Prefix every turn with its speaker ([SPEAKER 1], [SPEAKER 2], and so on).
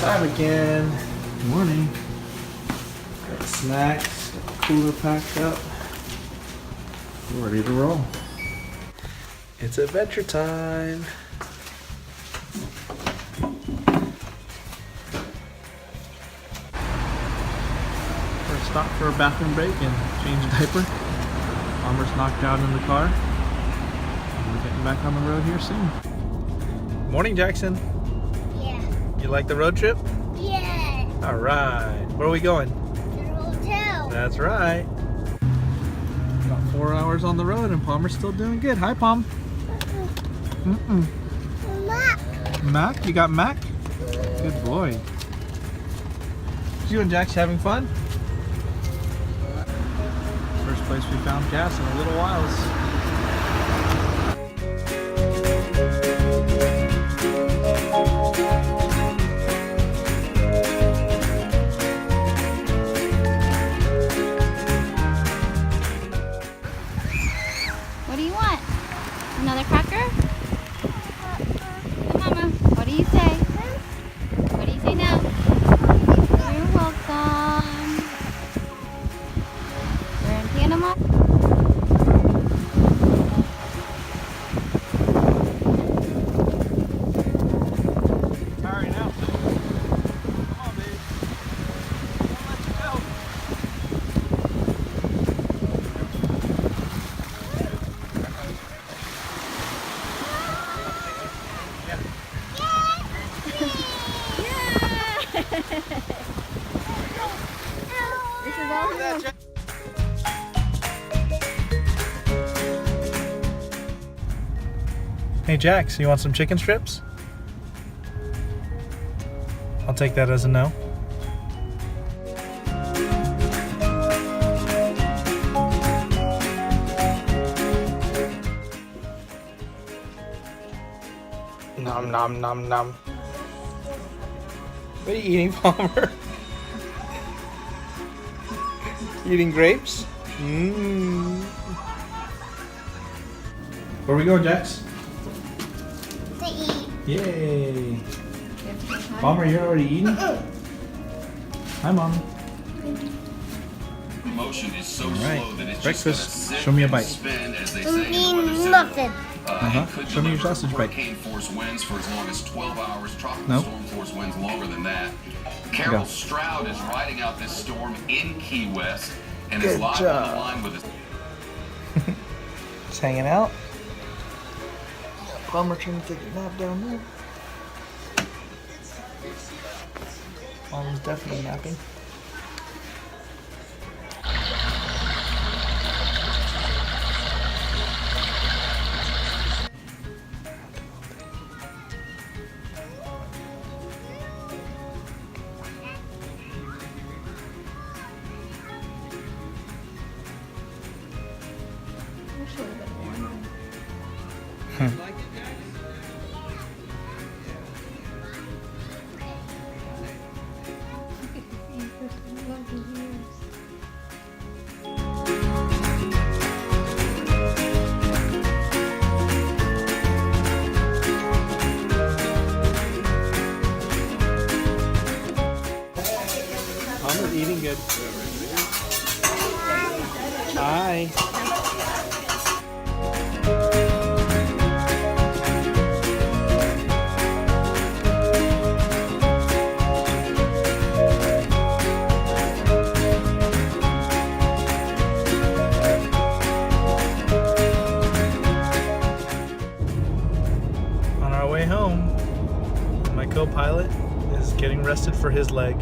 [SPEAKER 1] time again. Good morning. Got snacks, got the cooler packed up. We're ready to roll. It's adventure time. First stop for a bathroom break and change a diaper. Palmer's knocked out in the car. And we're getting back on the road here soon. Morning, Jackson.
[SPEAKER 2] Yeah.
[SPEAKER 1] You like the road trip?
[SPEAKER 2] Yeah.
[SPEAKER 1] All right. Where are we going?
[SPEAKER 2] The hotel.
[SPEAKER 1] That's right. About 4 hours on the road and Palmer's still doing good. Hi, Palm.
[SPEAKER 2] Mac.
[SPEAKER 1] Mac? You got Mac? Good boy. You and Jack's having fun? First place we found gas in a little while.
[SPEAKER 3] What do you want? Another cracker? Hey, Mama. What do you say? What do you say now? You're welcome. We're in Panama.
[SPEAKER 1] Hurry now. Come on, babe. Don't let you go.
[SPEAKER 3] This is all he wants.
[SPEAKER 1] Hey, Jax, you want some chicken strips? I'll take that as a no. Nom nom nom nom. What are you eating, Palmer? Eating grapes? Mmm. Where we going, Jax?
[SPEAKER 2] To eat.
[SPEAKER 1] Yay! Palmer, you're already eating? Hi, Mom.
[SPEAKER 4] Motion is so
[SPEAKER 1] All
[SPEAKER 4] slow
[SPEAKER 1] right.
[SPEAKER 4] that it's
[SPEAKER 1] Breakfast.
[SPEAKER 4] just gonna sit
[SPEAKER 1] Show me a
[SPEAKER 4] and
[SPEAKER 1] bite.
[SPEAKER 4] spin, as they say in the
[SPEAKER 2] Eat
[SPEAKER 4] Weather Center.
[SPEAKER 2] nothing.
[SPEAKER 4] It could
[SPEAKER 1] Show me your
[SPEAKER 4] deliver
[SPEAKER 1] sausage bite.
[SPEAKER 4] hurricane force winds for as long as 12 hours. Tropical
[SPEAKER 1] Nope.
[SPEAKER 4] storm force winds longer than that. Carol Stroud is riding out this storm in Key West and is
[SPEAKER 1] Good
[SPEAKER 4] live
[SPEAKER 1] job.
[SPEAKER 4] on the line with us.
[SPEAKER 1] Just hanging out. Palmer trying to take a nap down there. Palmer's definitely napping. Palmer's eating good. Hi. On our way home, my co-pilot is getting rested for his leg.